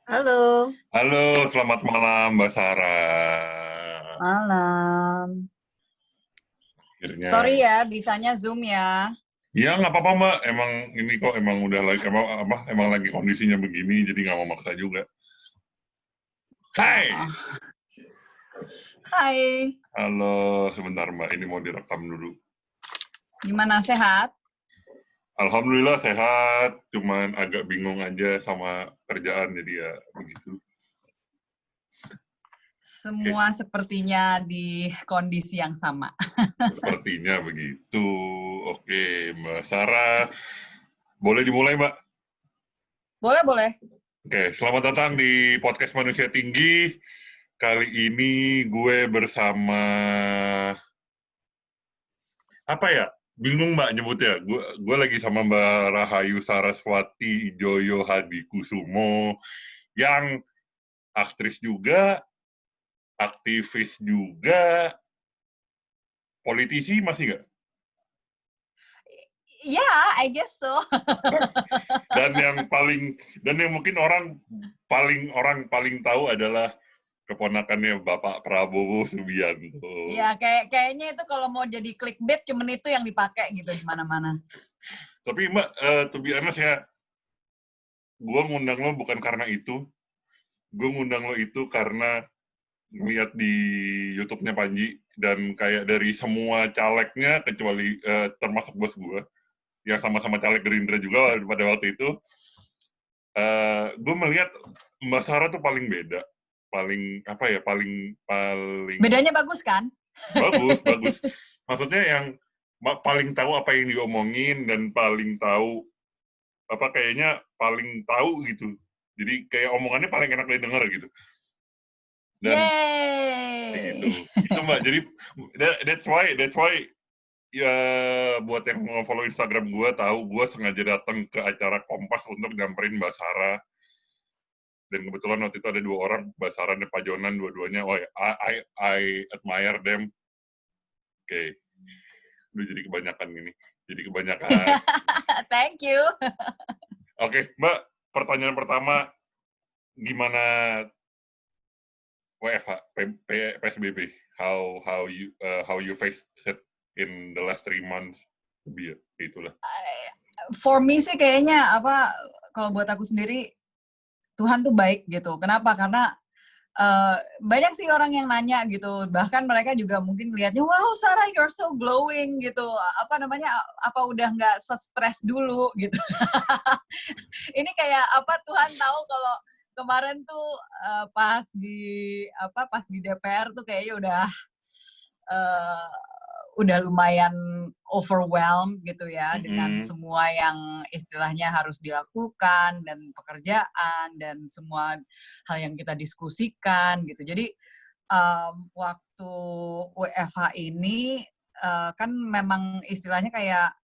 Halo, Halo, selamat malam Mbak Sarah. malam. Sorry Akhirnya, ya, bisanya Zoom ya. ya nggak apa-apa Mbak. Emang ini kok emang udah lagi emang lagi kondisinya begini, jadi nggak mau maksa juga. Hai, Oh, hai, halo, sebentar Mbak, ini mau direkam dulu. gimana sehat? Alhamdulillah sehat, cuman agak bingung aja sama kerjaan, jadi ya begitu. Oke, Semua sepertinya di kondisi yang sama. sepertinya begitu. Oke, Mbak Sarah, boleh dimulai Mbak? Boleh, boleh. Oke, selamat datang di Podcast Manusia Tinggi. Kali ini gue bersama apa ya? Bingung Mbak nyebutnya. Gue lagi sama Mbak Rahayu Saraswati Joyo Hadikusumo yang aktris juga, aktivis juga, politisi masih nggak? Yeah, I guess so. Dan yang mungkin orang paling tahu adalah keponakannya Bapak Prabowo Subianto. Ya, kayaknya itu kalau mau jadi clickbait cuman itu yang dipakai gitu di mana-mana. Tapi Mbak, to be honest ya, gue ngundang lo bukan karena itu. Gue ngundang lo itu karena ngeliat di YouTube-nya Panji, dan kayak dari semua calegnya kecuali termasuk bos gue yang sama-sama caleg Gerindra juga pada waktu itu, gue melihat Mbak Sarah tuh paling beda, paling apa ya, paling paling Bedanya bagus kan? bagus bagus. Maksudnya yang paling tahu apa yang diomongin dan paling tahu apa, kayaknya paling tahu gitu. Jadi kayak omongannya paling enak didengar gitu. Dan Yeay! gitu. Itu Mbak. Jadi that's why ya, buat yang follow Instagram gue tahu gue sengaja datang ke acara Kompas untuk nyamperin Mbak Sarah. Dan kebetulan waktu itu ada dua orang, Mbak Sarah dan Pak Jonan, dua-duanya. Oh, I admire them. Oke, okay. Udah jadi kebanyakan ini. Jadi kebanyakan. Thank you. Oke, okay, Mbak. Pertanyaan pertama, gimana WFH, PSBB? How you faced it in the last 3 months? Biar itulah. For me sih kayaknya kalau buat aku sendiri Tuhan tuh baik gitu. Kenapa? Karena banyak sih orang yang nanya gitu. Bahkan mereka juga mungkin lihatnya, wow Sarah you're so glowing gitu. Apa udah nggak se-stress dulu gitu. Ini kayak Tuhan tahu kalau kemarin tuh pas di DPR tuh kayaknya uh, udah lumayan overwhelmed gitu ya dengan semua yang istilahnya harus dilakukan dan pekerjaan dan semua hal yang kita diskusikan gitu. Jadi waktu WFH ini kan memang istilahnya kayak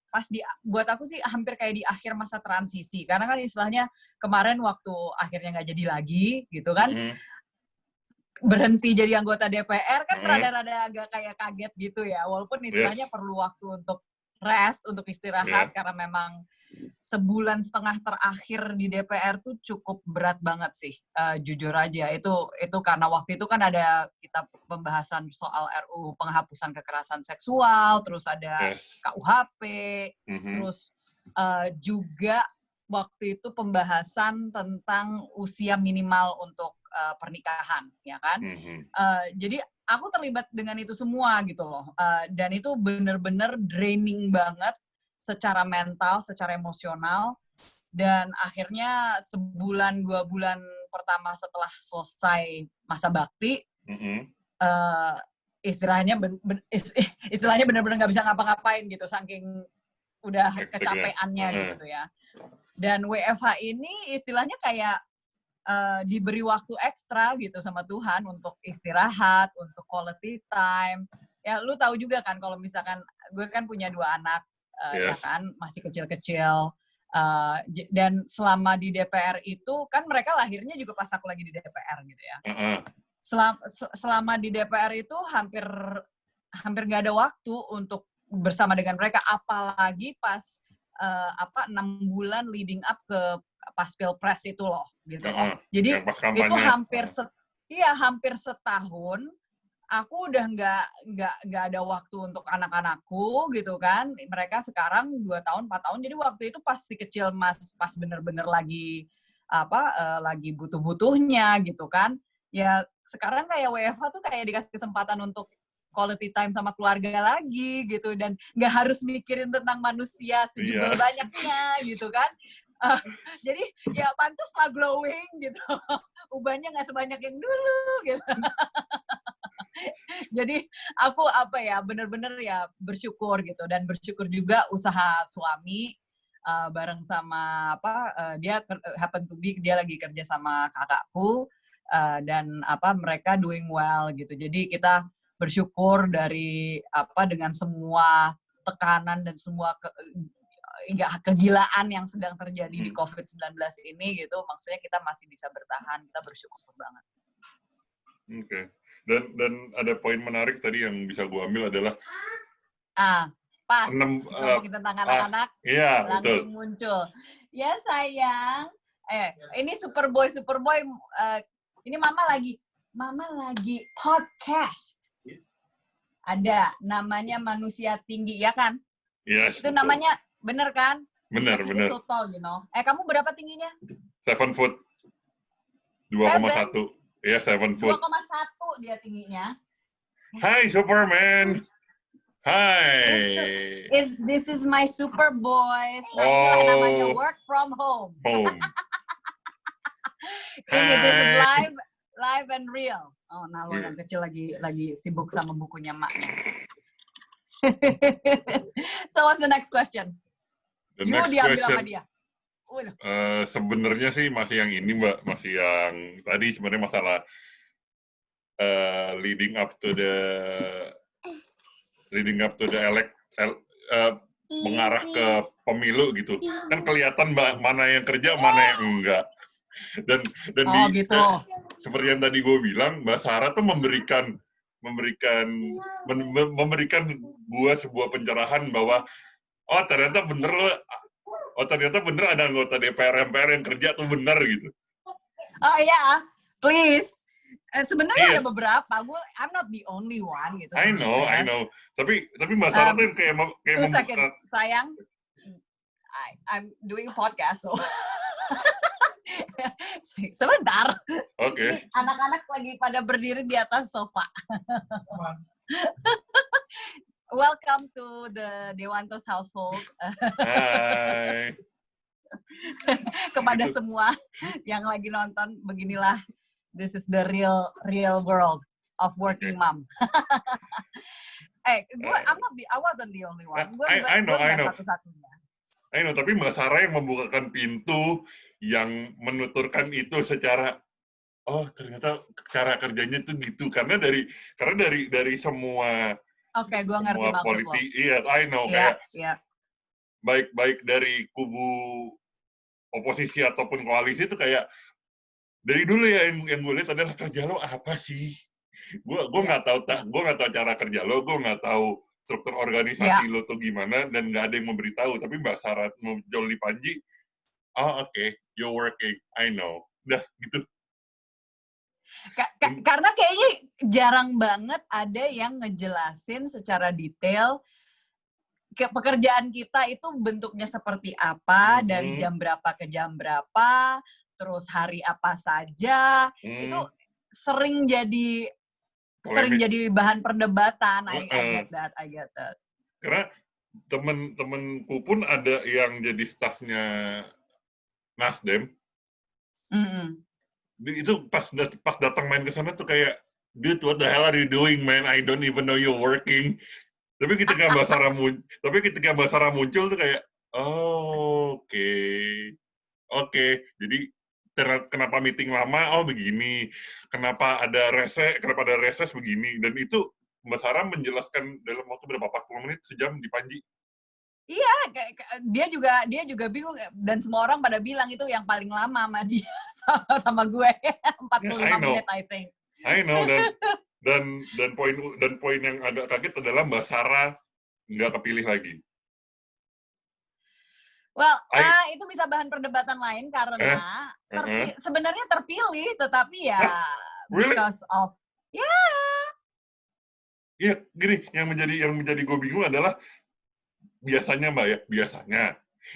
buat aku sih hampir kayak di akhir masa transisi karena kan istilahnya kemarin waktu akhirnya nggak jadi lagi gitu kan, berhenti jadi anggota DPR kan rada-rada agak kayak kaget gitu ya, walaupun istilahnya Yes. perlu waktu untuk rest, untuk istirahat, Yeah. karena memang sebulan setengah terakhir di DPR tuh cukup berat banget sih, jujur aja. Itu karena waktu itu kan ada kita pembahasan soal RUU penghapusan kekerasan seksual, terus ada Yes. KUHP, terus juga waktu itu pembahasan tentang usia minimal untuk pernikahan, ya kan? Jadi aku terlibat dengan itu semua gitu loh, dan itu bener-bener draining banget secara mental, secara emosional, dan akhirnya sebulan 2 bulan pertama setelah selesai masa bakti, istilahnya bener-bener nggak bisa ngapa-ngapain gitu, saking udah kecapeannya gitu ya. Dan WFH ini istilahnya kayak diberi waktu ekstra gitu sama Tuhan untuk istirahat, untuk quality time. Ya lu tahu juga kan kalau misalkan gue kan punya 2 anak, ya Yes. kan masih kecil-kecil, dan selama di DPR itu kan mereka lahirnya juga pas aku lagi di DPR gitu ya. Selama di DPR itu hampir nggak ada waktu untuk bersama dengan mereka, apalagi pas 6 bulan leading up ke pas Pilpres itu loh, gitu loh. Jadi itu hampir setahun aku udah nggak ada waktu untuk anak-anakku gitu kan. Mereka sekarang 2 tahun, 4 tahun. Jadi waktu itu pas si kecil pas bener-bener lagi lagi butuh-butuhnya gitu kan. Ya sekarang kayak WFH tuh kayak dikasih kesempatan untuk quality time sama keluarga lagi gitu, dan nggak harus mikirin tentang manusia sejumlah banyaknya gitu kan. Jadi ya pantas lah glowing gitu. Ubahnya nggak sebanyak yang dulu gitu. Jadi aku bener-bener ya bersyukur gitu, dan bersyukur juga usaha suami bareng sama dia happen to be dia lagi kerja sama kakakku dan mereka doing well gitu. Jadi kita bersyukur dengan semua tekanan dan semua kegilaan yang sedang terjadi di COVID-19 ini gitu. Maksudnya kita masih bisa bertahan, kita bersyukur banget. Oke. Dan ada poin menarik tadi yang bisa gue ambil adalah pas ngomongin tentang anak-anak langsung muncul. Ya sayang, ini Superboy ini mama lagi podcast. Ada namanya Manusia Tinggi, ya kan? Yes, itu betul. Namanya bener kan? Bener. So tall, you know. Kamu berapa tingginya? 7 foot. 2,1. Ya, 7 foot. 2,1 dia tingginya. Hi, Superman. Hi. This is my Superboy. Nah, inilah namanya work from home. Ini this is live and real. Oh, nah lo yang kecil lagi sibuk sama bukunya maknya. So what's the next question? Diambil sama dia. Sebenarnya sih masih yang ini, Mbak, masih yang tadi sebenarnya masalah leading up to the mengarah ke pemilu gitu. Kan kelihatan mana yang kerja, mana yang enggak. Dan gitu. Seperti yang tadi gue bilang, Mbak Sarah tuh memberikan gue sebuah pencerahan bahwa ternyata bener ada anggota DPR MPR yang kerja tuh bener gitu. Oh iya, please. Sebenarnya ada beberapa. I'm not the only one gitu. I know. Tapi Mbak Sarah tuh kayak membuka. Sayang, I'm doing a podcast, so. Sebentar. Oke. Anak-anak lagi pada berdiri di atas sofa. Welcome to the Dewantos household. Hai. Kepada semua yang lagi nonton, beginilah. This is the real world of working mom. I wasn't the only one. Gue nggak satu-satunya. I know, tapi Mbak Sarah yang membukakan pintu, yang menuturkan itu secara ternyata cara kerjanya tuh gitu, karena dari semua gue ngerti maksud lo. Iya, I know, kayak baik dari kubu oposisi ataupun koalisi itu kayak dari dulu ya yang gue lihat adalah kerja lo apa sih? Gue nggak tahu cara kerja lo, gue nggak tahu struktur organisasi lo tuh gimana, dan nggak ada yang memberitahu. Tapi Mbak Sarah Jolly Panji, okay, you're working, I know, udah gitu. Karena kayaknya jarang banget ada yang ngejelasin secara detail pekerjaan kita itu bentuknya seperti apa, dari jam berapa ke jam berapa, terus hari apa saja. Itu sering jadi bahan perdebatan. I get that. Karena temen-temenku pun ada yang jadi stafnya Nasdem. Itu pas datang main ke sana tuh kayak, dude, what the hell are you doing, man? I don't even know you're working. Tapi ketika Mbak Sarah muncul tuh kayak, oke. Jadi kenapa meeting lama? Begini. Kenapa ada reses begini. Dan itu Mbak Sarah menjelaskan dalam waktu berapa, 40 menit, sejam di Panji. Iya, dia juga bingung, dan semua orang pada bilang itu yang paling lama sama dia sama gue 45 menit I think. I know, dan poin yang agak kaget adalah Mbak Sarah nggak kepilih lagi. Well, I, itu bisa bahan perdebatan lain karena uh-uh. sebenarnya terpilih, tetapi ya Hah? Really? because of Iya, gini, yang menjadi gue bingung adalah biasanya Mbak ya, biasanya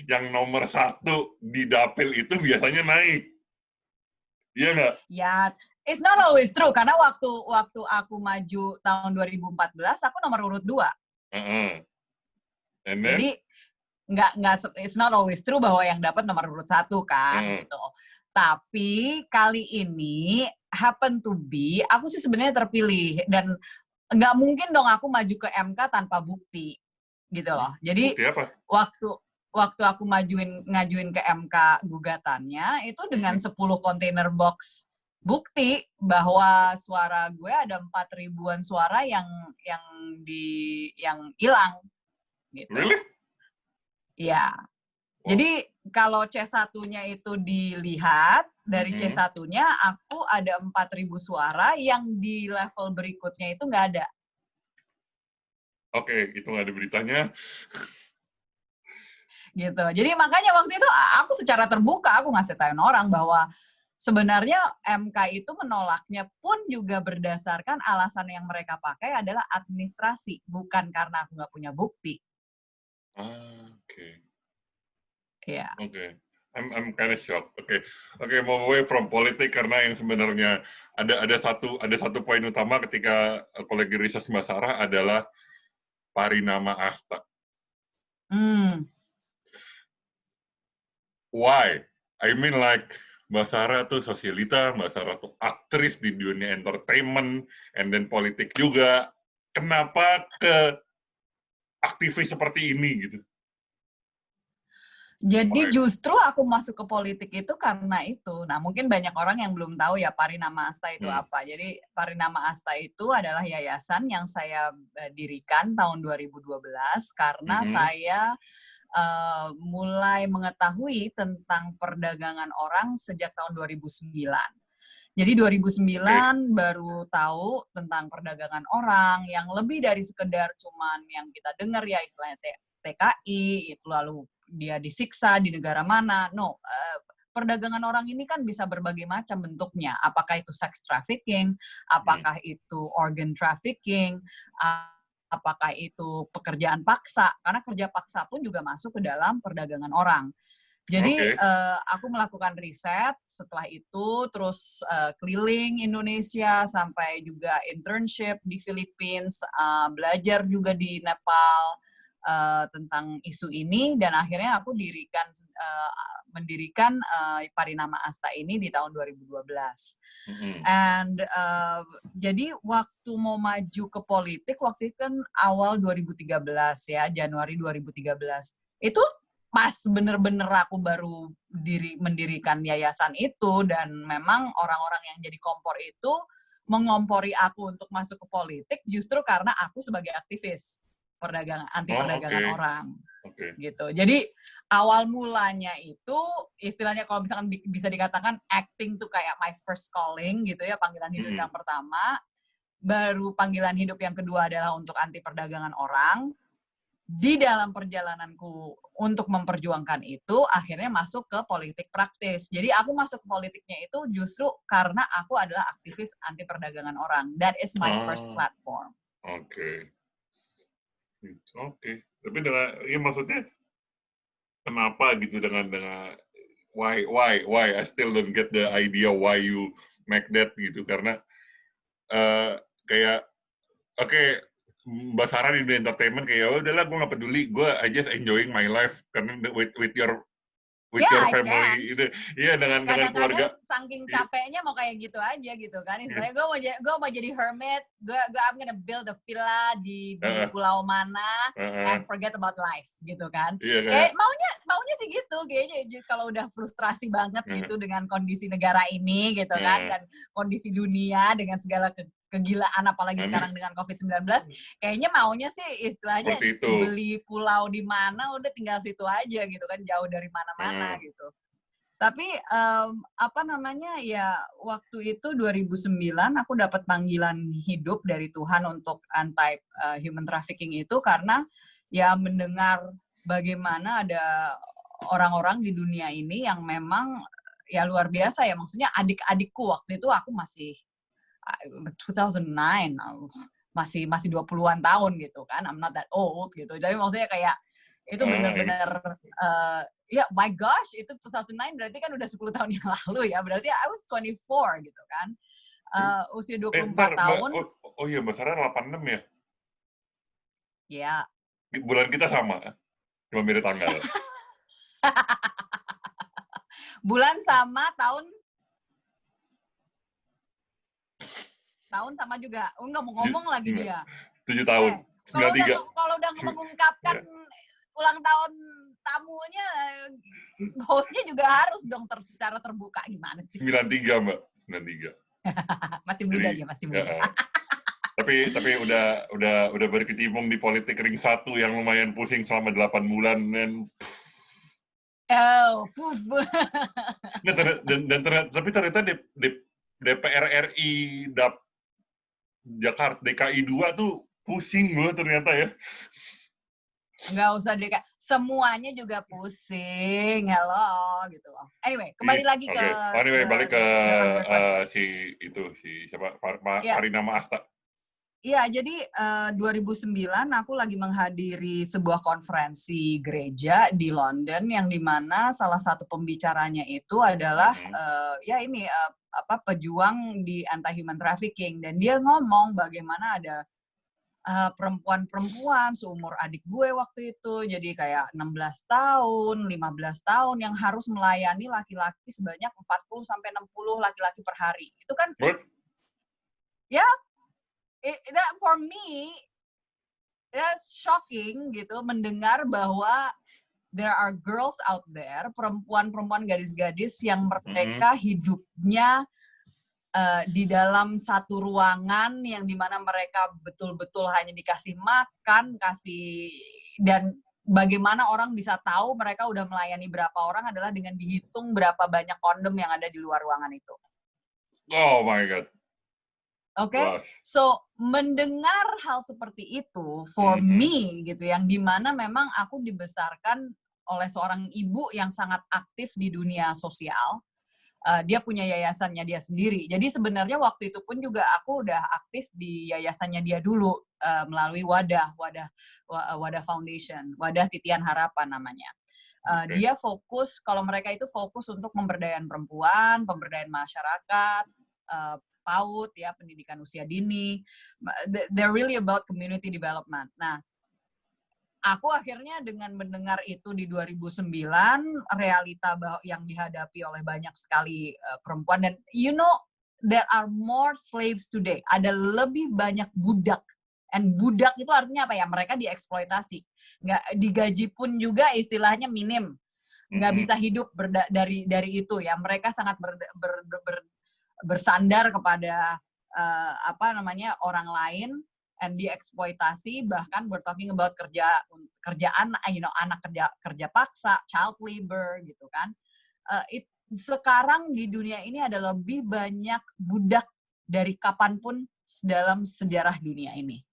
yang nomor 1 di dapil itu biasanya naik. Iya nggak? ya, it's not always true karena waktu aku maju tahun 2014 aku nomor urut 2. Uh-uh. And then? Jadi nggak it's not always true bahwa yang dapat nomor urut 1 kan gitu. Tapi kali ini happen to be aku sih sebenarnya terpilih dan nggak mungkin dong aku maju ke MK tanpa bukti gitu loh. Jadi Bukti apa? waktu aku ngajuin ke MK gugatannya itu dengan 10 container box bukti bahwa suara gue ada 4 ribuan suara yang hilang gitu. Really? Iya. Wow. Jadi kalau C1-nya itu dilihat, dari C1-nya aku ada 4.000 suara yang di level berikutnya itu nggak ada. Oke, itu nggak ada beritanya. Gitu. Jadi makanya waktu itu aku secara terbuka, aku ngasih tahu orang bahwa sebenarnya MK itu menolaknya pun juga berdasarkan alasan yang mereka pakai adalah administrasi, bukan karena aku nggak punya bukti. Oke. Iya. Oke. I'm kind of shocked. Oke, move away from politik karena yang sebenarnya ada satu poin utama ketika kolegi riset Mbak Sarah adalah Parinama Asta. Why? I mean like Mbak Sarah tuh sosialita, Mbak Sarah tuh aktris di dunia entertainment, and then politik juga. Kenapa ke aktivis seperti ini gitu? Jadi justru aku masuk ke politik itu karena itu. Nah, mungkin banyak orang yang belum tahu ya Parinama Asta itu apa. Jadi Parinama Asta itu adalah yayasan yang saya dirikan tahun 2012 karena saya mulai mengetahui tentang perdagangan orang sejak tahun 2009. Jadi 2009 baru tahu tentang perdagangan orang yang lebih dari sekedar cuman yang kita dengar ya istilahnya TKI, itu lalu dia disiksa di negara mana. No, perdagangan orang ini kan bisa berbagai macam bentuknya. Apakah itu sex trafficking, apakah itu organ trafficking, apakah itu pekerjaan paksa. Karena kerja paksa pun juga masuk ke dalam perdagangan orang. Jadi aku melakukan riset setelah itu, terus keliling Indonesia sampai juga internship di Philippines, belajar juga di Nepal tentang isu ini, dan akhirnya aku mendirikan Parinama Asta ini di tahun 2012. And jadi waktu mau maju ke politik, waktu itu kan awal 2013 ya, Januari 2013. Itu pas bener-bener aku baru mendirikan yayasan itu, dan memang orang-orang yang jadi kompor itu mengompori aku untuk masuk ke politik justru karena aku sebagai aktivis anti perdagangan orang. Gitu. Jadi awal mulanya itu istilahnya kalau misalkan bisa dikatakan acting tuh kayak my first calling gitu ya, panggilan hidup yang pertama, baru panggilan hidup yang kedua adalah untuk anti perdagangan orang. Di dalam perjalananku untuk memperjuangkan itu, akhirnya masuk ke politik praktis. Jadi aku masuk ke politiknya itu justru karena aku adalah aktivis anti perdagangan orang. That is my first platform. Oke. Tapi dengan, ya maksudnya kenapa gitu dengan why I still don't get the idea why you make that gitu, karena kayak Mbak Sarah di entertainment kayak udahlah gue nggak peduli, gue I just enjoying my life karena with your family itu, iya dengan keluarga. Saking capeknya mau kayak gitu aja gitu kan, istilahnya gue mau jadi hermit, gue I'm gonna build a villa di pulau mana and forget about life gitu kan. Kayak maunya sih gitu, kayaknya kalau udah frustrasi banget gitu dengan kondisi negara ini gitu kan, dan kondisi dunia dengan segala kegilaan, apalagi sekarang dengan COVID-19, kayaknya maunya sih istilahnya beli pulau di mana, udah tinggal situ aja gitu kan, jauh dari mana-mana gitu. Tapi ya waktu itu 2009 aku dapat panggilan hidup dari Tuhan untuk anti human trafficking itu, karena ya mendengar bagaimana ada orang-orang di dunia ini yang memang ya luar biasa ya. Maksudnya adik-adikku waktu itu aku masih 2009 masih 20-an tahun gitu kan. I'm not that old gitu. Jadi maksudnya kayak itu benar-benar ya my gosh, itu 2009 berarti kan udah 10 tahun yang lalu ya. Berarti I was 24 gitu kan. Usia 24 tahun. Oh iya, Mbak Sarah 86 ya? Ya. Bulan kita sama, cuma beda tanggal. Bulan sama, tahun sama juga. Nggak mau ngomong lagi dia. 7 tahun. Kalau udah mengungkapkan ulang tahun tamunya, hostnya juga harus dong secara terbuka. Gimana sih? 93, Mbak. 93. Masih muda dia, masih muda. Tapi udah berkecimpung di politik ring 1 yang lumayan pusing selama 8 bulan dan tapi ternyata DPR RI Jakarta DKI 2 tuh pusing loh ternyata ya. Nggak usah semuanya juga pusing. Hello gitu loh. Anyway, kembali lagi ke balik ke si siapa? Farina Asta. Iya, jadi 2009 aku lagi menghadiri sebuah konferensi gereja di London yang dimana salah satu pembicaranya itu adalah pejuang di anti-human trafficking, dan dia ngomong bagaimana ada perempuan-perempuan seumur adik gue waktu itu, jadi kayak 16 tahun, 15 tahun yang harus melayani laki-laki sebanyak 40 sampai 60 laki-laki per hari. Itu kan ya that for me that's shocking gitu, mendengar bahwa there are girls out there, perempuan-perempuan, gadis-gadis yang mereka hidupnya di dalam satu ruangan yang dimana mereka betul-betul hanya dikasih makan, dan bagaimana orang bisa tahu mereka udah melayani berapa orang adalah dengan dihitung berapa banyak kondom yang ada di luar ruangan itu. Oh my God. Oke, so mendengar hal seperti itu for me gitu, yang dimana memang aku dibesarkan oleh seorang ibu yang sangat aktif di dunia sosial. Dia punya yayasannya dia sendiri. Jadi sebenarnya waktu itu pun juga aku udah aktif di yayasannya dia dulu melalui Wadah Foundation, Wadah Titian Harapan namanya. Dia fokus, kalau mereka itu fokus untuk pemberdayaan perempuan, pemberdayaan masyarakat, PAUD ya, pendidikan usia dini. They're really about community development. Nah, aku akhirnya dengan mendengar itu di 2009, realita yang dihadapi oleh banyak sekali perempuan, dan there are more slaves today. Ada lebih banyak budak. And budak itu artinya apa ya? Mereka dieksploitasi. Nggak digaji pun juga istilahnya minim. Nggak bisa hidup dari itu ya. Mereka sangat bersandar kepada orang lain, and dieksploitasi. Bahkan we're talking about kerjaan anak kerja paksa, child labor gitu kan. Sekarang di dunia ini ada lebih banyak budak dari kapanpun dalam sejarah dunia ini.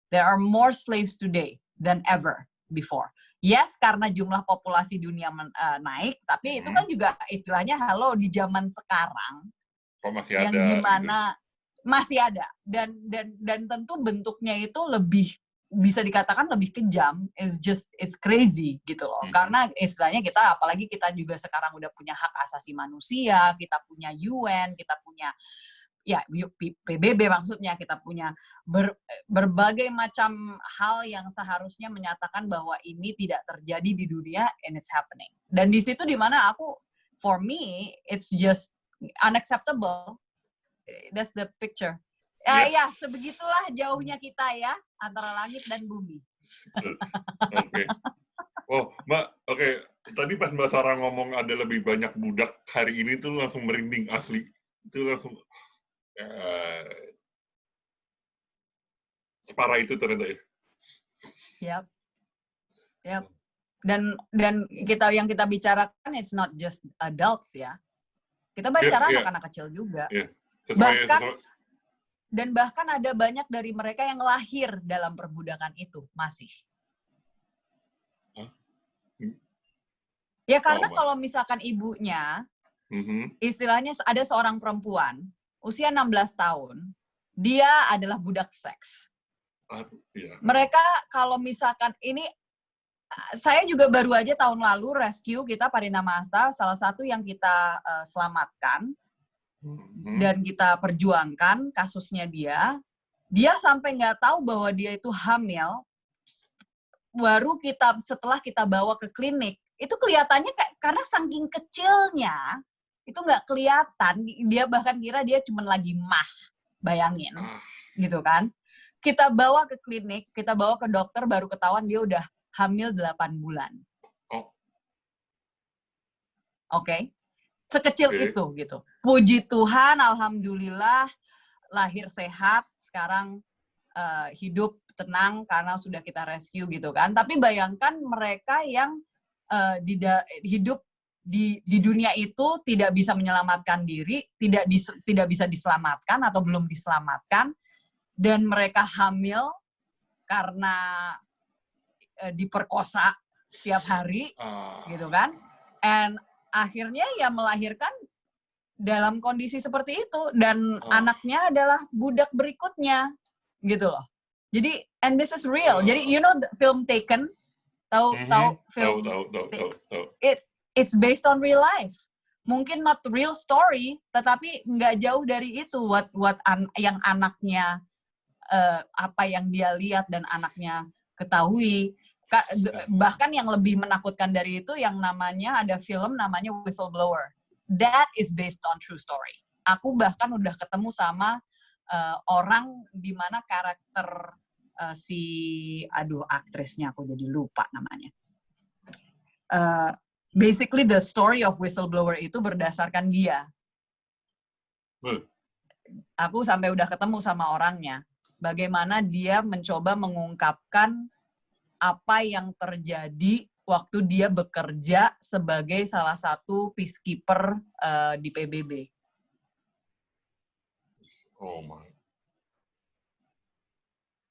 There are more slaves today than ever before. Yes, karena jumlah populasi dunia naik, tapi itu kan juga istilahnya di zaman sekarang masih yang ada, dimana gitu. Masih ada, dan tentu bentuknya itu lebih bisa dikatakan lebih kejam. It's crazy gitu loh. Karena istilahnya apalagi kita juga sekarang udah punya hak asasi manusia, kita punya UN, kita punya PBB, maksudnya kita punya berbagai macam hal yang seharusnya menyatakan bahwa ini tidak terjadi di dunia, and it's happening. Dan di situ dimana for me it's just unacceptable. That's the picture. Ya, sebegitulah jauhnya kita ya antara langit dan bumi. Oke. Oh, Mbak, oke. Tadi pas Mbak Sarah ngomong ada lebih banyak budak hari ini tuh langsung merinding asli. Itu langsung separah itu ternyata ya. Yep. Dan yang kita bicarakan it's not just adults ya. Kita bicara anak-anak kecil juga. Bahkan ada banyak dari mereka yang lahir dalam perbudakan itu masih. Ya karena kalau misalkan ibunya, istilahnya ada seorang perempuan, usia 16 tahun, dia adalah budak seks. Mereka kalau misalkan ini, saya juga baru aja tahun lalu rescue kita Parina Masta, salah satu yang kita selamatkan dan kita perjuangkan kasusnya dia sampai nggak tahu bahwa dia itu hamil, baru setelah kita bawa ke klinik, itu kelihatannya karena saking kecilnya, itu nggak kelihatan, dia bahkan kira dia cuma lagi bayangin, gitu kan. Kita bawa ke klinik, kita bawa ke dokter, baru ketahuan dia udah hamil 8 bulan. Oke? Sekecil itu, gitu. Puji Tuhan, alhamdulillah, lahir sehat, sekarang hidup tenang karena sudah kita rescue, gitu kan. Tapi bayangkan mereka yang hidup di dunia itu tidak bisa menyelamatkan diri, tidak bisa diselamatkan atau belum diselamatkan, dan mereka hamil karena diperkosa setiap hari, gitu kan. And akhirnya ya melahirkan dalam kondisi seperti itu, dan anaknya adalah budak berikutnya, gitu loh. Jadi, and this is real. Jadi, you know the film Taken? Tahu film? Tahu. It's based on real life. Mungkin not real story, tetapi nggak jauh dari itu. Yang anaknya apa yang dia lihat dan anaknya ketahui. Bahkan yang lebih menakutkan dari itu yang namanya ada film namanya Whistleblower. That is based on true story. Aku bahkan udah ketemu sama orang di mana karakter aktrisnya aku jadi lupa namanya. Basically the story of Whistleblower itu berdasarkan dia. Aku sampai udah ketemu sama orangnya. Bagaimana dia mencoba mengungkapkan apa yang terjadi waktu dia bekerja sebagai salah satu peacekeeper di PBB. Oh my.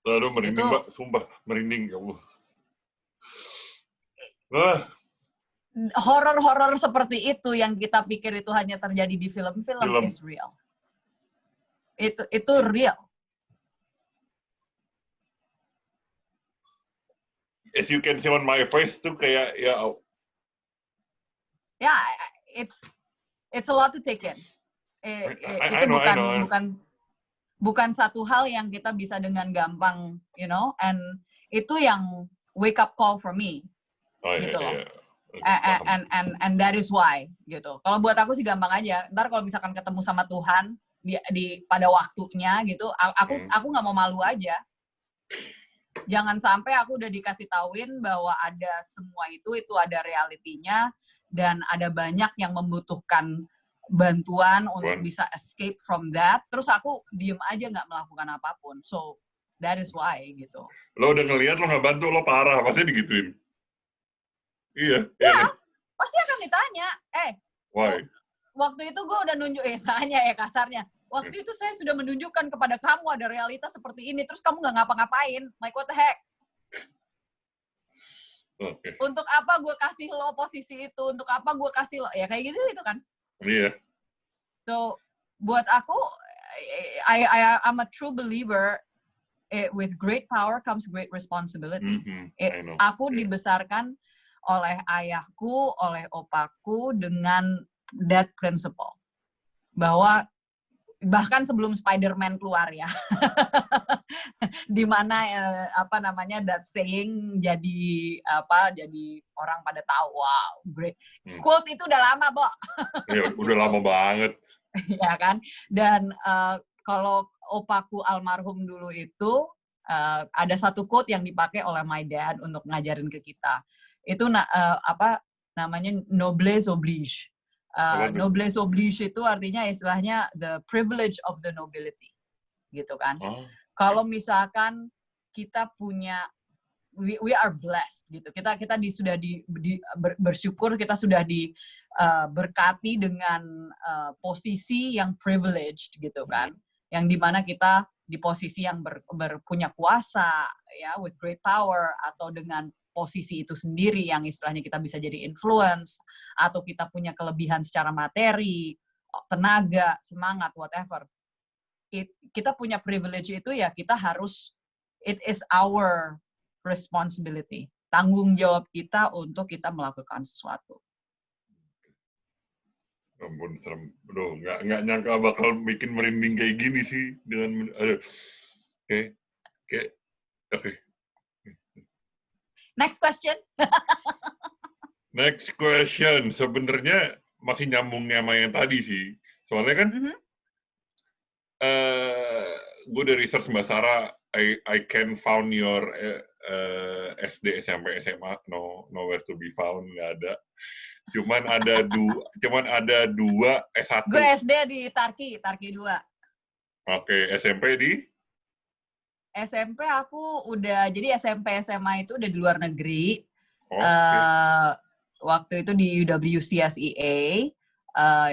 Aduh, merinding, Mbak. Sumpah, merinding, ya Allah. Horor-horor seperti itu yang kita pikir itu hanya terjadi di film-film is real. Itu real. As you can see on my face tuh kayak ya. Yeah, it's a lot to take in. Itu bukan satu hal yang kita bisa dengan gampang, you know, and itu yang wake up call for me, gitu loh. And that is why, gitu. Kalau buat aku sih gampang aja. Ntar kalau misalkan ketemu sama Tuhan pada waktunya, gitu, aku nggak mau malu aja. Jangan sampai aku udah dikasih tauin bahwa ada semua itu ada realitinya, dan ada banyak yang membutuhkan bantuan untuk bisa escape from that. Terus aku diem aja nggak melakukan apapun. So, that is why, gitu. Lo udah ngelihat, lo nggak bantu, lo parah. Pasti digituin. Iya. Ya, pasti akan ditanya. Why? Waktu itu gue udah nunjuk, kasarnya. Waktu itu saya sudah menunjukkan kepada kamu ada realitas seperti ini, terus kamu nggak ngapa-ngapain. Like, what the heck? Okay. Untuk apa gue kasih lo posisi itu? Untuk apa gue kasih lo? Ya kayak gitu kan? Iya. So, buat aku, I'm a true believer, with great power comes great responsibility. Aku dibesarkan oleh ayahku, oleh opaku dengan that principle. Bahwa bahkan sebelum Spider-Man keluar ya, di mana that saying jadi orang pada tahu, wow, great. Quote itu udah lama, Bo. Ya, udah lama banget. Ya kan? Dan kalau opaku almarhum dulu itu ada satu quote yang dipakai oleh my dad untuk ngajarin ke kita. Itu namanya noblesse oblige. Noblesse oblige itu artinya istilahnya the privilege of the nobility, gitu kan. Kalau misalkan kita punya, we are blessed, gitu. Kita sudah bersyukur, kita sudah diberkati dengan posisi yang privileged, gitu kan. Yang dimana kita di posisi yang punya kuasa, ya, with great power, atau dengan posisi itu sendiri yang istilahnya kita bisa jadi influence, atau kita punya kelebihan secara materi, tenaga, semangat, whatever. Kita punya privilege itu ya kita harus, it is our responsibility. Tanggung jawab kita untuk kita melakukan sesuatu. Ampun, serem. Aduh, nggak nyangka bakal bikin merinding kayak gini sih. Oke. Next question. Next question. Sebenarnya masih nyambungnya sama yang tadi sih. Soalnya kan, gue udah research Mbak Sarah, I can found your SD, SMP, SMA, nowhere to be found, nggak ada. Cuman ada dua S1. Gue SD di Tarki 2. Oke, SMP di? SMP aku udah, jadi SMP SMA itu udah di luar negeri. Waktu itu di UWCSEA,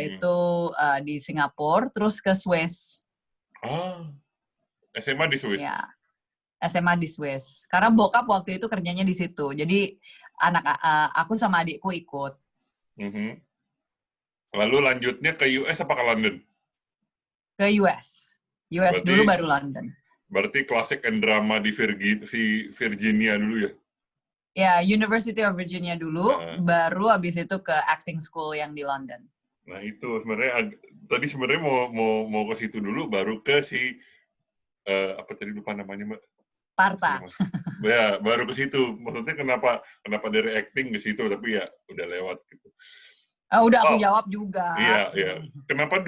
itu di Singapura, terus ke Swiss. SMA di Swiss? Ya, SMA di Swiss. Karena bokap waktu itu kerjanya di situ. Jadi aku sama adikku ikut. Lalu lanjutnya ke US apa ke London? Ke US. US dulu baru London. Berarti klasik and drama di Virginia dulu ya? Ya, University of Virginia dulu, baru abis itu ke acting school yang di London. Nah itu sebenarnya tadi mau ke situ dulu, baru ke si apa tadi lupa namanya Mbak? Parta. Ya, baru ke situ. Maksudnya kenapa dari acting ke situ, tapi ya udah lewat gitu. Udah aku jawab juga. Iya. Kenapa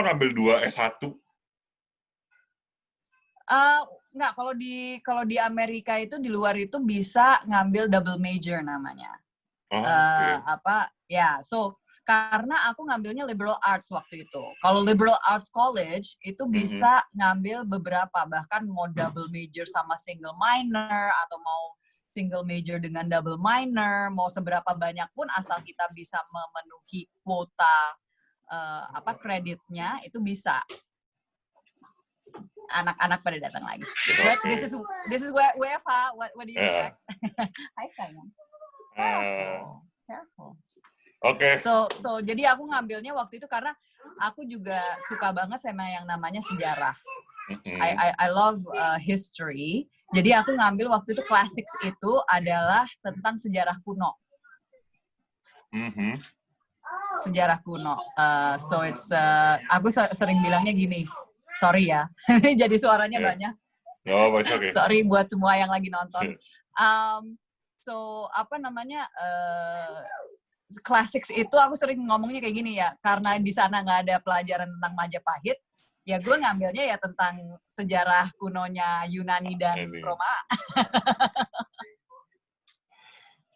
ngambil 2 S1? Enggak, kalau di Amerika itu di luar itu bisa ngambil double major namanya. So karena aku ngambilnya liberal arts waktu itu. Kalau liberal arts college itu bisa ngambil beberapa, bahkan mau double major sama single minor atau mau single major dengan double minor, mau seberapa banyak pun asal kita bisa memenuhi kuota kreditnya itu bisa. Anak-anak pada datang lagi. But this is WFH. What do you expect? Hi sayang. Careful. Oke. So jadi aku ngambilnya waktu itu karena aku juga suka banget sama yang namanya sejarah. I love history. Jadi aku ngambil waktu itu classics itu adalah tentang sejarah kuno. Sejarah kuno. So it's aku sering bilangnya gini. Sorry ya, jadi suaranya banyak. Okay. Sorry buat semua yang lagi nonton. Classics itu aku sering ngomongnya kayak gini ya, karena di sana nggak ada pelajaran tentang Majapahit, ya gue ngambilnya ya tentang sejarah kunonya Yunani dan Roma.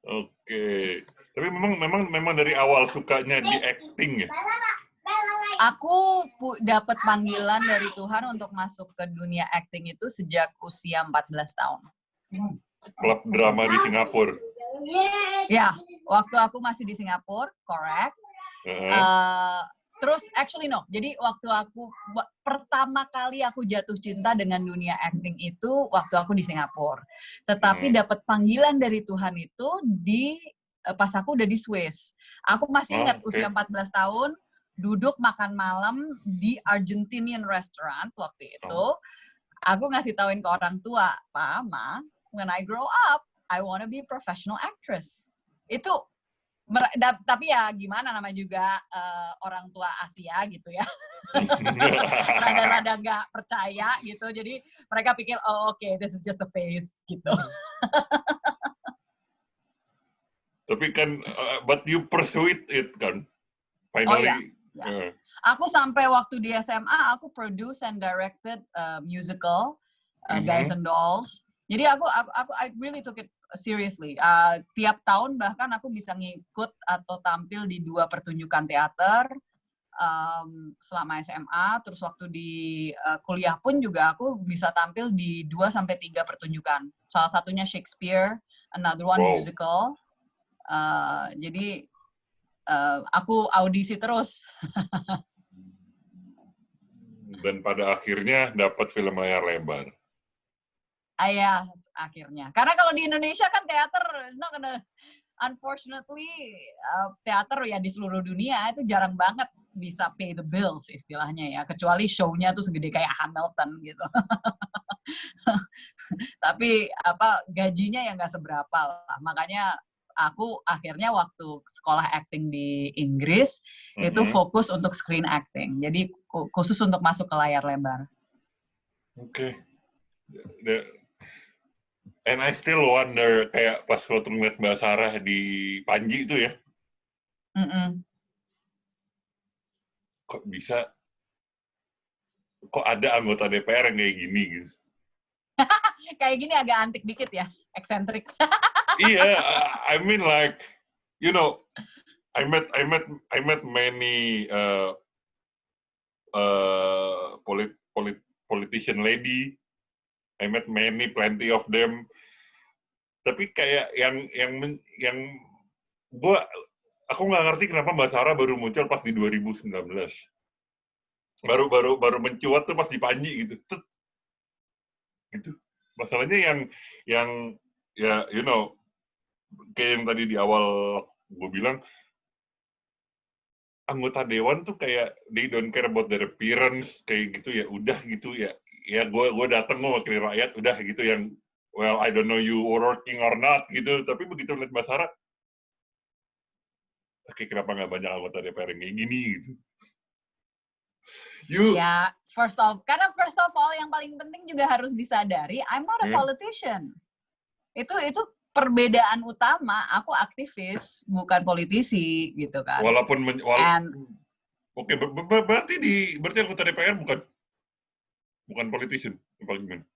Oke. Tapi memang dari awal sukanya di acting ya? Aku dapat panggilan dari Tuhan untuk masuk ke dunia acting itu sejak usia 14 tahun. Klub drama di Singapura? Ya, waktu aku masih di Singapura, correct. Terus, actually no. Jadi waktu aku, pertama kali aku jatuh cinta dengan dunia acting itu waktu aku di Singapura. Tetapi dapat panggilan dari Tuhan itu pas aku udah di Swiss. Aku masih ingat usia 14 tahun, duduk makan malam di Argentinian restaurant waktu itu. Aku ngasih tauin ke orang tua, "Pa, Ma, when I grow up, I wanna be a professional actress." Itu, tapi ya gimana namanya juga orang tua Asia gitu ya. Rada-rada nggak percaya gitu. Jadi mereka pikir, oh okay, this is just a phase gitu. Tapi kan, but you pursued it kan? Finally. Oh ya. Ya. Aku sampai waktu di SMA aku produce and directed musical Guys and Dolls. Jadi aku I really took it seriously. Tiap tahun bahkan aku bisa ngikut atau tampil di 2 pertunjukan teater selama SMA. Terus waktu di kuliah pun juga aku bisa tampil di 2-3 pertunjukan. Salah satunya Shakespeare, another one musical. Jadi aku audisi terus. Dan pada akhirnya dapat film layar lebar. Ya, akhirnya. Karena kalau di Indonesia kan teater, it's not gonna, unfortunately, teater ya di seluruh dunia itu jarang banget bisa pay the bills istilahnya ya. Kecuali show-nya tuh segede kayak Hamilton gitu. Tapi gajinya ya nggak seberapa lah. Makanya aku akhirnya waktu sekolah acting di Inggris itu fokus untuk screen acting. Jadi khusus untuk masuk ke layar lebar. Oke. And I still wonder, kayak pas waktu ngeliat Mbak Sarah di Panji itu ya, kok bisa, kok ada anggota DPR yang kayak gini gitu. Kayak gini agak antik dikit ya, eksentrik. Iya, I mean like, you know, I met many politician lady. I met plenty of them. Tapi kayak yang aku nggak ngerti kenapa Mbak Sarah baru muncul pas di 2019. Baru mencuat tuh pas di Panji gitu. Gitu. Masalahnya yang ya you know, kayak yang tadi di awal gue bilang, anggota dewan tuh kayak they don't care about their appearance, kayak gitu ya, udah gitu ya. Ya gue datang gue wakil rakyat, udah gitu yang well I don't know you working or not gitu. Tapi begitu lihat Mbak Sarah, oke, kenapa nggak banyak anggota DPR yang kayak gini gitu? Ya, karena first of all yang paling penting juga harus disadari, I'm not a politician. Itu perbedaan utama, aku aktivis, bukan politisi gitu kan. Oke, berarti anggota DPR bukan politician, gimana?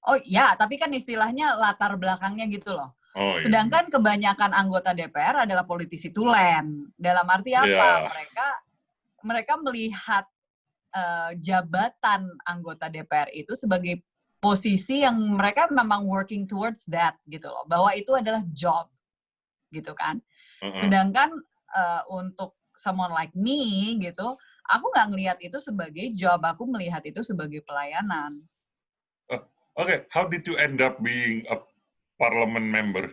Oh ya, tapi kan istilahnya latar belakangnya gitu loh. Oh, sedangkan kebanyakan anggota DPR adalah politisi tulen. Dalam arti apa? Mereka melihat jabatan anggota DPR itu sebagai posisi yang mereka memang working towards that gitu loh, bahwa itu adalah job gitu kan. Sedangkan untuk someone like me gitu, aku nggak ngelihat itu sebagai job, aku melihat itu sebagai pelayanan. Okay, how did you end up being a parliament member?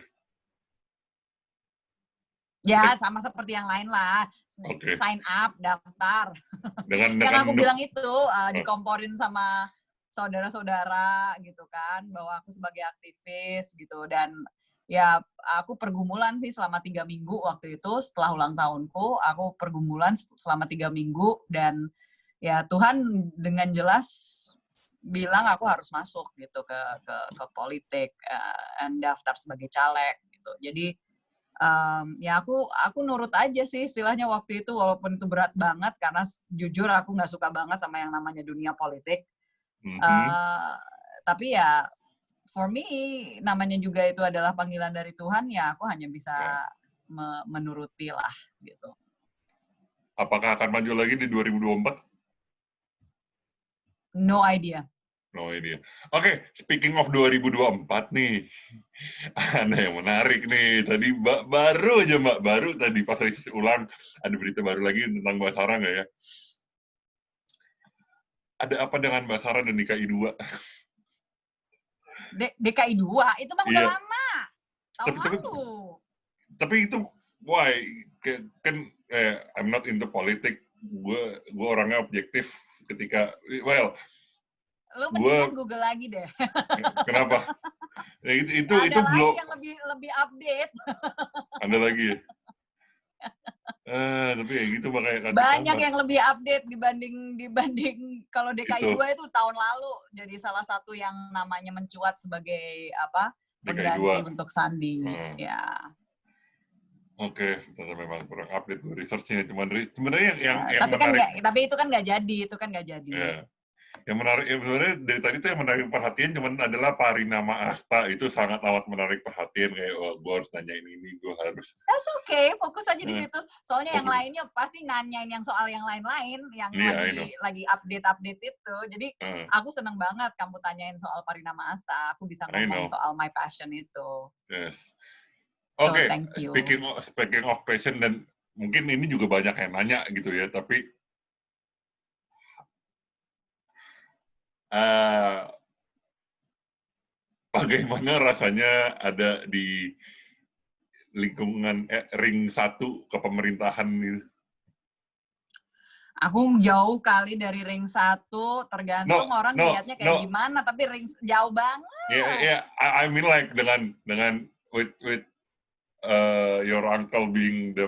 Ya, sama seperti yang lain lah. Okay. Sign up, daftar. Yang aku bilang itu, dikomporin sama saudara-saudara gitu kan, bahwa aku sebagai aktivis gitu. Dan ya, aku pergumulan sih selama 3 minggu waktu itu, setelah ulang tahunku, aku pergumulan selama 3 minggu. Dan ya Tuhan dengan jelas bilang aku harus masuk gitu ke politik, dan daftar sebagai caleg gitu. Jadi, ya aku nurut aja sih istilahnya waktu itu, walaupun itu berat banget karena jujur aku nggak suka banget sama yang namanya dunia politik. Tapi ya for me namanya juga itu adalah panggilan dari Tuhan, ya aku hanya bisa menuruti lah gitu. Apakah akan maju lagi di 2024? No idea. No idea. Oke, speaking of 2024 nih, ada yang menarik nih. Tadi baru aja Mbak, baru tadi pas rilis ulang, ada berita baru lagi tentang Mbak Sarah nggak ya? Ada apa dengan Mbak Sarah dan DKI 2? DKI 2? Itu mah udah lama. Tahun lalu. Tapi itu, why? Kan, I'm not into politik. Gue orangnya objektif ketika, well, lu mendingan Google lagi deh. Kenapa? Ya, itu ada belum. Lagi yang lebih update. Ada lagi ya? Tapi ya gitu makanya. Banyak yang lebih update dibanding kalau DKI 2 itu tahun lalu. Jadi salah satu yang namanya mencuat sebagai pengganti untuk Sandi. Ya. Oke, memang kurang update research-nya. Sebenarnya yang menarik. Tapi itu kan nggak jadi. Ya. Yang menarik, sebenarnya dari tadi tuh yang menarik perhatian cuman adalah Parinama Asta. Itu sangat amat menarik perhatian, kayak gue harus nanyain ini, gue harus. That's okay, fokus aja di situ. Soalnya yang lainnya pasti nanyain yang soal yang lain-lain, yang lagi update itu. Jadi aku seneng banget kamu tanyain soal Parinama Asta. Aku bisa ngomong soal my passion itu. Yes. Oke, speaking of passion, dan mungkin ini juga banyak yang nanya gitu ya, tapi bagaimana rasanya ada di lingkungan ring 1 kepemerintahan gitu? Aku jauh kali dari ring 1, tergantung orang lihatnya kayak gimana, tapi ring jauh banget. Yeah, I mean like dengan with your uncle being the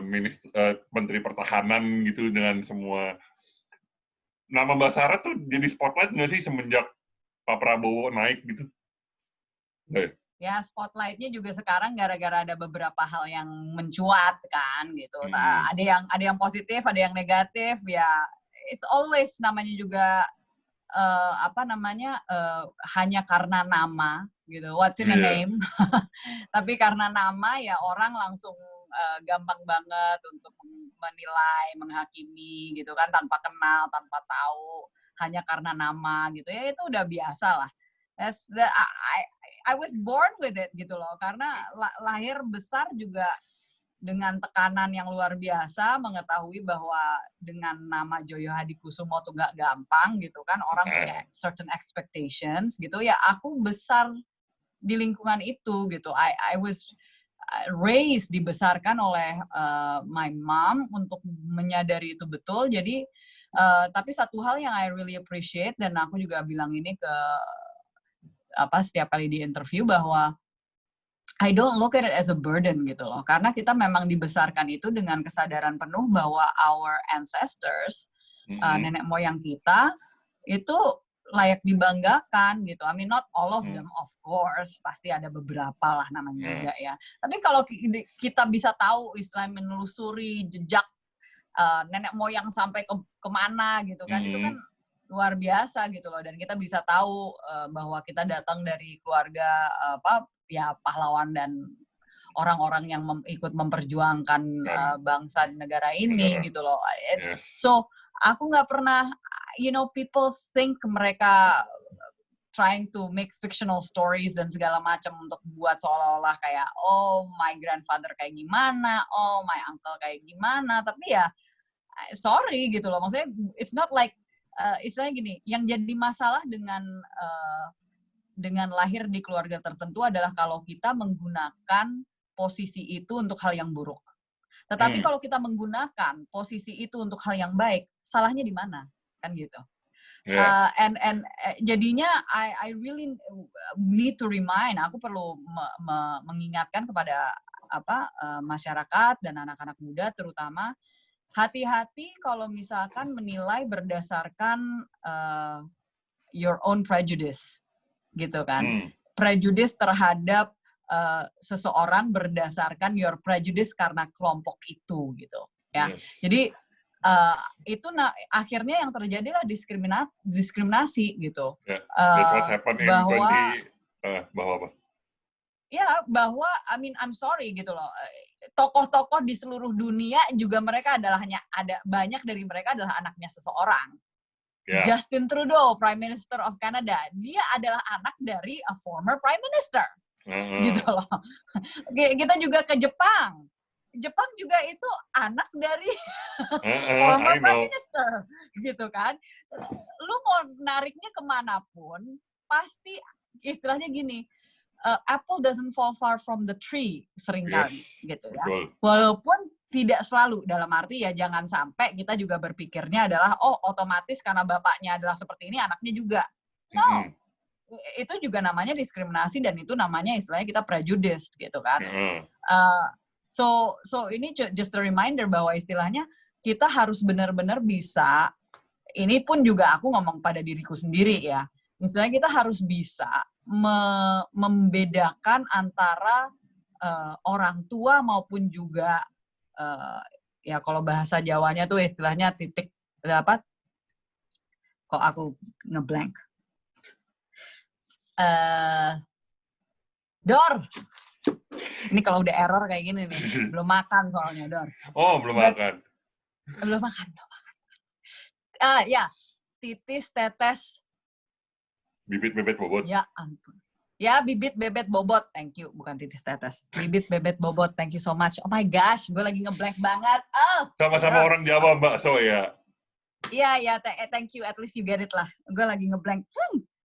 Menteri Pertahanan gitu, dengan semua nama Mbak Sarah tuh jadi spotlight nggak sih semenjak Pak Prabowo naik gitu? Ya, spotlightnya juga sekarang gara-gara ada beberapa hal yang mencuat kan gitu. Ada yang positif, ada yang negatif. Ya, it's always namanya juga hanya karena nama gitu. What's in a name? Tapi karena nama ya orang langsung gampang banget untuk menilai, menghakimi gitu kan, tanpa kenal, tanpa tahu, hanya karena nama gitu. Ya itu udah biasa lah. I was born with it gitu loh, karena lahir besar juga dengan tekanan yang luar biasa, mengetahui bahwa dengan nama Joyo Hadikusumo tuh gak gampang gitu kan, orang punya certain expectations gitu. Ya aku besar di lingkungan itu gitu. I was raised, dibesarkan oleh my mom untuk menyadari itu betul. Jadi tapi satu hal yang I really appreciate, dan aku juga bilang ini ke setiap kali di interview, bahwa I don't look at it as a burden gitu loh. Karena kita memang dibesarkan itu dengan kesadaran penuh bahwa our ancestors, nenek moyang kita, itu layak dibanggakan gitu. I mean, not all of them, of course. Pasti ada beberapa lah namanya juga ya. Tapi kalau kita bisa tahu, istilahnya menelusuri jejak nenek moyang sampai kemana gitu kan, itu kan luar biasa gitu loh. Dan kita bisa tahu bahwa kita datang dari keluarga pahlawan dan orang-orang yang ikut memperjuangkan bangsa dan negara ini gitu loh. So aku nggak pernah, people think mereka trying to make fictional stories dan segala macam untuk buat seolah-olah kayak, oh my grandfather kayak gimana, oh my uncle kayak gimana. Tapi ya sorry gitu loh, maksudnya it's not like istilahnya gini, yang jadi masalah dengan lahir di keluarga tertentu adalah kalau kita menggunakan posisi itu untuk hal yang buruk. Tetapi kalau kita menggunakan posisi itu untuk hal yang baik, salahnya di mana? Kan gitu. Jadinya I really need to remind, aku perlu mengingatkan kepada masyarakat dan anak-anak muda terutama, hati-hati kalau misalkan menilai berdasarkan your own prejudice, gitu kan. Prejudice terhadap seseorang berdasarkan your prejudice karena kelompok itu, gitu. Ya, jadi itu akhirnya yang terjadi adalah diskriminasi, gitu. That's what happened in bahwa apa? Ya, bahwa I'm sorry gitu loh. Tokoh-tokoh di seluruh dunia juga mereka adalah banyak dari mereka adalah anaknya seseorang. Justin Trudeau, Prime Minister of Canada, dia adalah anak dari a former Prime Minister. Gitu loh. Kita juga ke Jepang. Jepang juga itu anak dari former Prime Minister. Gitu kan. Lu mau nariknya kemanapun, pasti istilahnya gini, apple doesn't fall far from the tree seringkali, gitu ya. Walaupun tidak selalu, dalam arti ya jangan sampai kita juga berpikirnya adalah otomatis karena bapaknya adalah seperti ini anaknya juga. No, itu juga namanya diskriminasi dan itu namanya istilahnya kita prejudice gitu kan. So ini just a reminder bahwa istilahnya kita harus benar-benar bisa. Ini pun juga aku ngomong pada diriku sendiri ya. Misalnya kita harus bisa membedakan antara orang tua maupun juga ya kalau bahasa Jawanya tuh istilahnya titik kok aku ngeblank. Dor. Ini kalau udah error kayak gini nih, belum makan soalnya, Dor. Oh, belum makan. Belum makan. Ya, titis, tetes, bibit, bebet, bobot. Ya ampun. Ya, bibit, bebet, bobot. Thank you. Bukan titis, tetes. Bibit, bebet, bobot. Thank you so much. Oh my gosh, gue lagi ngeblank banget. Sama-sama orang Jawa, Mbak So ya. Iya, thank you. At least you get it lah. Gue lagi ngeblank.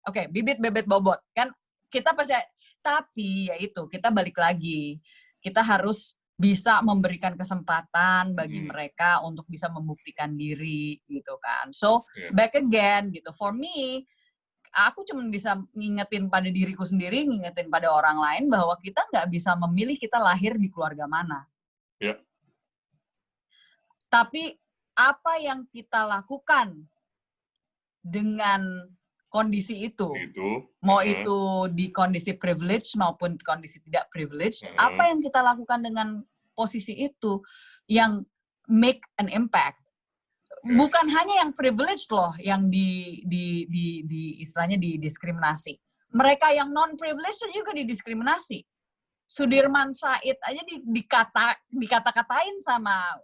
Oke, bibit, bebet, bobot. Kan kita percaya, tapi ya itu kita balik lagi, kita harus bisa memberikan kesempatan bagi mereka untuk bisa membuktikan diri gitu kan. So back again gitu, for me aku cuma bisa ngingetin pada diriku sendiri, ngingetin pada orang lain bahwa kita nggak bisa memilih kita lahir di keluarga mana. Yeah. Tapi apa yang kita lakukan dengan kondisi itu, mau itu di kondisi privilege maupun kondisi tidak privilege, apa yang kita lakukan dengan posisi itu yang make an impact. Bukan hanya yang privilege loh yang di istilahnya didiskriminasi. Mereka yang non privilege juga didiskriminasi. Sudirman Said aja dikata-katain sama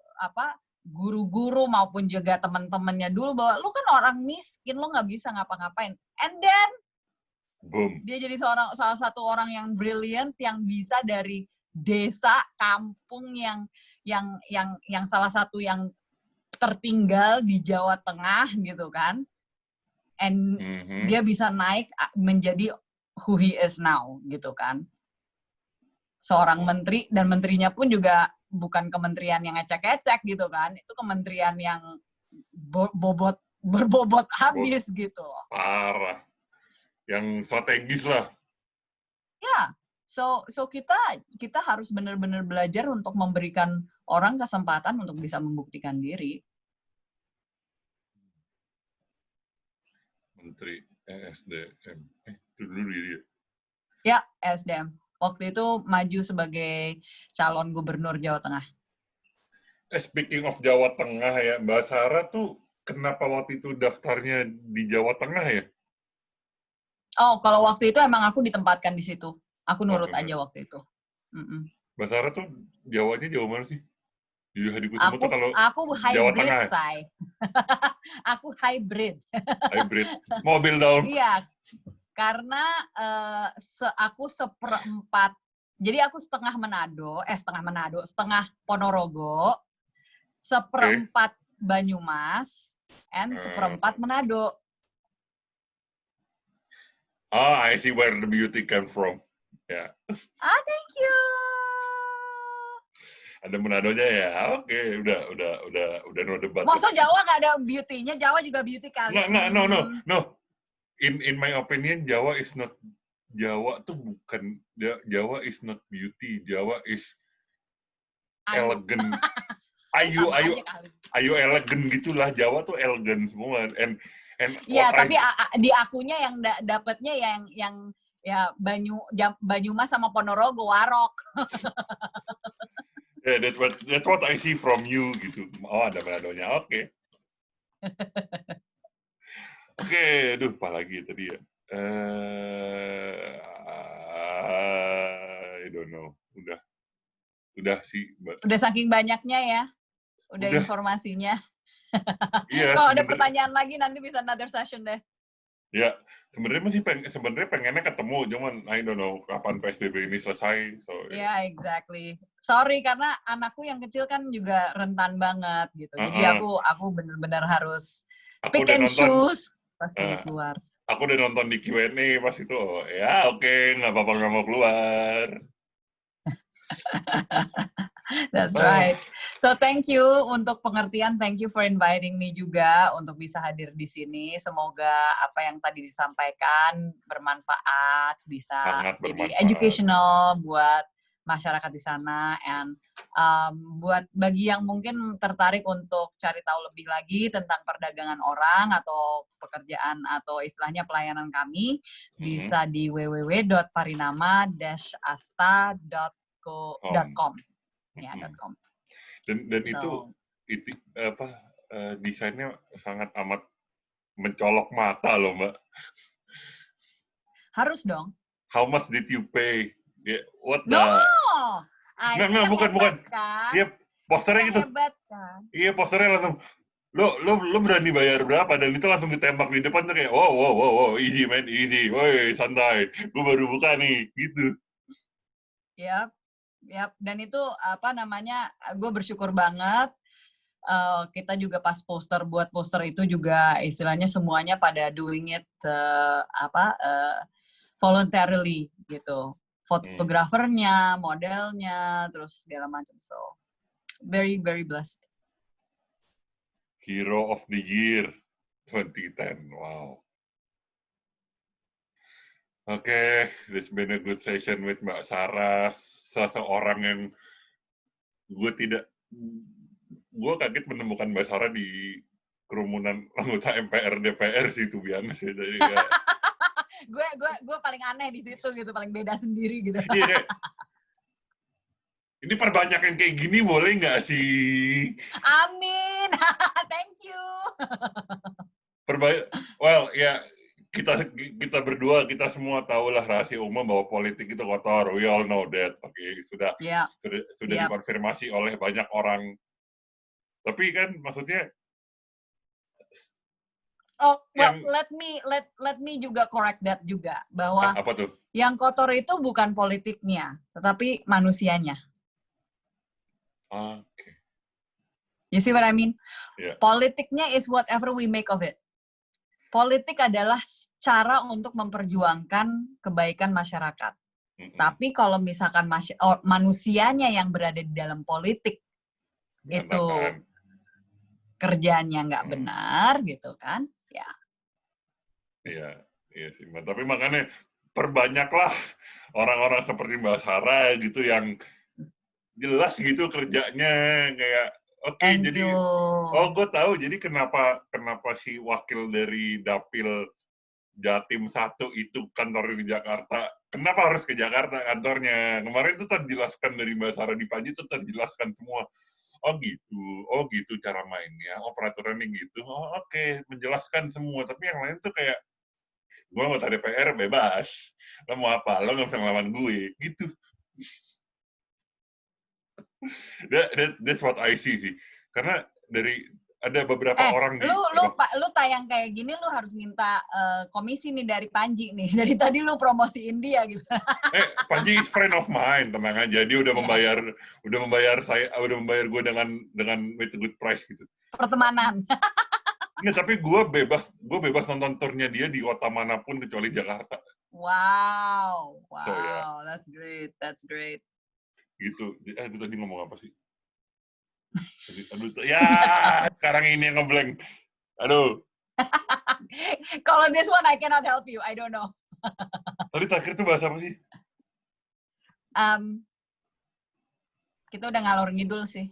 guru-guru maupun juga teman-temannya dulu bahwa lu kan orang miskin, lu nggak bisa ngapa-ngapain. And then boom, dia jadi salah satu orang yang brilliant yang bisa dari desa kampung yang salah satu yang tertinggal di Jawa Tengah gitu kan. And dia bisa naik menjadi who he is now gitu kan. Seorang menteri, dan menterinya pun juga bukan kementerian yang ecek-ecek gitu kan. Itu kementerian yang berbobot habis gitu loh. Parah. Yang strategis lah. Ya. So kita harus benar-benar belajar untuk memberikan orang kesempatan untuk bisa membuktikan diri. Menteri ESDM. Itu dulu dia. Ya, ESDM. Waktu itu maju sebagai calon gubernur Jawa Tengah. Speaking of Jawa Tengah ya, Mbak Sarah tuh kenapa waktu itu daftarnya di Jawa Tengah ya? Oh, kalau waktu itu emang aku ditempatkan di situ. Aku nurut aja waktu itu. Mbak Sarah tuh Jawanya Jawa mana sih? Di Hadikusuma tuh kalau aku Jawa hybrid, Tengah. Say. Aku hybrid. Hybrid. Mobil dong. Iya. Karena aku seperempat, jadi aku setengah Ponorogo, seperempat Banyumas, and seperempat Manado. I see where the beauty came from. Ya. Yeah. Thank you. Ada Manadonya ya, oke, udah no debat. Masa Jawa nggak ada beauty-nya? Jawa juga beauty kali. No. In my opinion, Jawa tuh bukan, Jawa is not beauty. Jawa is elegant. Ayu elegan gitulah. Jawa tuh elegan semua. And iya, tapi di akunya yang dapetnya yang ya Banyumas sama Ponorogo warok. Yeah, that's what I see from you gitu. Oh, ada Manadonya. Oke. Oke, aduh, apa lagi tadi ya? I don't know. Udah sih. Udah saking banyaknya ya. Udah. Informasinya. Iya. Kalau ada pertanyaan lagi nanti bisa another session deh. Ya, sebenarnya pengennya ketemu, cuman I don't know kapan PSBB ini selesai. So, yeah, exactly. Sorry karena anakku yang kecil kan juga rentan banget gitu. Jadi aku benar-benar harus pick and choose pas keluar. Aku udah nonton di Q&A pas itu. Ya, oke, nggak apa-apa nggak mau keluar. That's right. So thank you untuk pengertian, thank you for inviting me juga untuk bisa hadir di sini. Semoga apa yang tadi disampaikan bermanfaat, bisa jadi educational buat masyarakat di sana, and buat bagi yang mungkin tertarik untuk cari tahu lebih lagi tentang perdagangan orang atau pekerjaan atau istilahnya pelayanan kami, bisa di www.parinama-asta.com. Ya, .com. Dan itu desainnya sangat amat mencolok mata loh, Mbak. Harus dong. How much did you pay? Yeah, what the? No, bukan. Iya, posternya gitu. Iya, posternya langsung. Lo berani bayar berapa? Dan itu langsung ditembak di depan tuh kayak, wow, easy man, easy, woi santai. Gue baru buka nih, gitu. Yap, dan itu gue bersyukur banget kita juga pas buat poster itu juga istilahnya semuanya pada doing it voluntarily gitu. Fotografernya, modelnya, terus segala macam. So, very, very blessed. Hero of the Year 2010. Wow. Oke, it's been a good session with Mbak Sarah. Seseorang yang gue kaget menemukan Mbak Sarah di kerumunan anggota MPR DPR sih, tuh biasa sih. Jadi ya. gue paling aneh di situ gitu, paling beda sendiri gitu. Iya, ini perbanyak yang kayak gini boleh nggak sih? Amin. Thank you. Well, ya kita berdua, kita semua tahulah rahasia umum bahwa politik itu kotor. We all know that. Oke, sudah dikonfirmasi oleh banyak orang. Tapi kan maksudnya let me juga correct that juga, bahwa apa tuh? Yang kotor itu bukan politiknya, tetapi manusianya. Okay. You see what I mean? Yeah. Politiknya is whatever we make of it. Politik adalah cara untuk memperjuangkan kebaikan masyarakat. Tapi kalau misalkan manusianya yang berada di dalam politik itu kerjanya nggak benar gitu kan, ya. Iya sih. Tapi makanya perbanyaklah orang-orang seperti Mbak Sarah gitu yang jelas gitu kerjanya kayak jadi gue tahu jadi kenapa si wakil dari Dapil Jatim 1 itu kantor di Jakarta, kenapa harus ke Jakarta kantornya. Kemarin itu terjelaskan dari Mbak Sarah di Panji, itu terjelaskan semua. Oh gitu cara mainnya, peraturannya gitu. Oke, menjelaskan semua. Tapi yang lain tuh kayak, gue anggota DPR bebas, lo mau apa, lo nggak bisa ngelawan gue, gitu. That's what I see sih. Karena ada beberapa orang lu tayang kayak gini, lu harus minta komisi nih dari Panji nih. Dari tadi lu promosiin dia gitu. Panji is friend of mine, tenang aja. Dia udah membayar gue dengan with a good price gitu. Pertemanan. Nggak, tapi gue bebas nonton turnya dia di kota manapun kecuali Jakarta. Wow, so, yeah. That's great. Gitu. Tadi ngomong apa sih? Sekarang ini ngeblank. Aduh. Kalau this one I cannot help you, I don't know. Tadi terakhir tuh bahasa apa sih? Kita udah ngalor ngidul sih.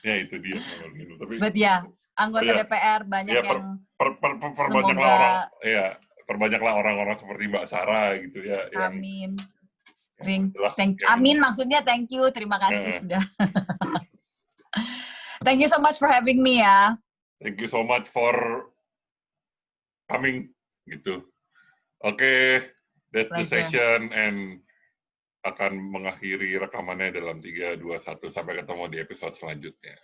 Ya itu dia ngalor ngidul. Tapi. But yeah, anggota DPR banyak yang perbanyaklah orang-orang seperti Mbak Sarah gitu ya. Amin. Amin maksudnya thank you, terima kasih sudah. Thank you so much for having me ya. Thank you so much for coming gitu. Oke, that's the session and akan mengakhiri rekamannya dalam 3, 2, 1 sampai ketemu di episode selanjutnya.